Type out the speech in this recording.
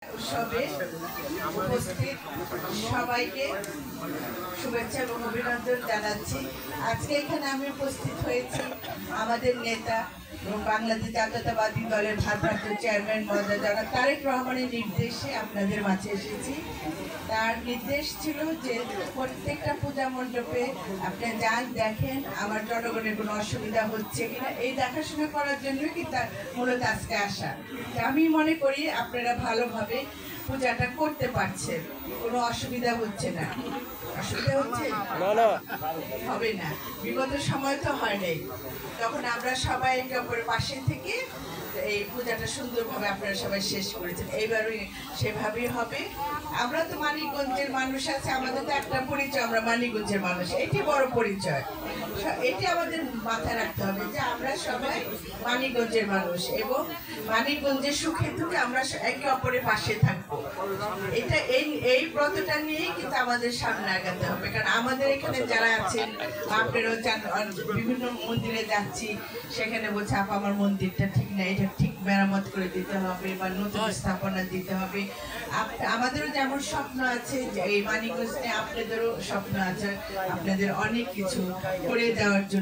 উৎসবে উপস্থিত সবাইকে শুভেচ্ছা এবং অভিনন্দন জানাচ্ছি। আজকে এখানে আমি উপস্থিত হয়েছি আমাদের নেতা এবং বাংলাদেশ জাতীয়তাবাদী দলের ভারপ্রাপ্ত চেয়ারম্যান মহোদয় জনাব তারেক রহমানের নির্দেশে আপনাদের মাঝে এসেছি। তার নির্দেশ ছিল যে প্রত্যেকটা পূজা মণ্ডপে আপনি যান, দেখেন আমার জনগণের কোনো অসুবিধা হচ্ছে কিনা, এই দেখাশোনা করার জন্যই কি তার মূলত আজকে আসা। আমি মনে করি আপনারা ভালোভাবে পূজাটা করতে পারছেন, কোনো অসুবিধা হচ্ছে না। অসুবিধা হচ্ছে না, হবে না। বিগত সময় তো হয় নাই, তখন আমরা সবাই একে অপরের পাশে থেকে এই পূজাটা সুন্দরভাবে আপনারা সবাই শেষ করেছেন। এইবারও সেভাবেই হবে। আমরা তো মানিকগঞ্জের মানুষ আছে, আমাদের তো একটা পরিচয়, আমরা মানিকগঞ্জের মানুষ, এটি বড় পরিচয়। এটি আমাদের মাথায় রাখতে হবে যে আমরা সবাই মানিকগঞ্জের মানুষ এবং মানিকগঞ্জের সুখে দুঃখে আমরা একে অপরের পাশে থাকবো। এটা এই ব্রতটা নিয়েই কিন্তু আমাদের সামনে আগাতে হবে। কারণ আমাদের এখানে যারা আছেন, আপনারাও বিভিন্ন মন্দিরে যাচ্ছি, সেখানে বলছে আপা আমার মন্দিরটা ঠিক না, এটা ঠিক মেরামত করে দিতে হবে বা নতুন স্থাপনা দিতে হবে। আমাদেরও যেমন স্বপ্ন আছে, যে এই মানিকগঞ্জ নিয়ে আপনাদেরও স্বপ্ন আছে, আপনাদের অনেক কিছু করে দেওয়ার জন্য।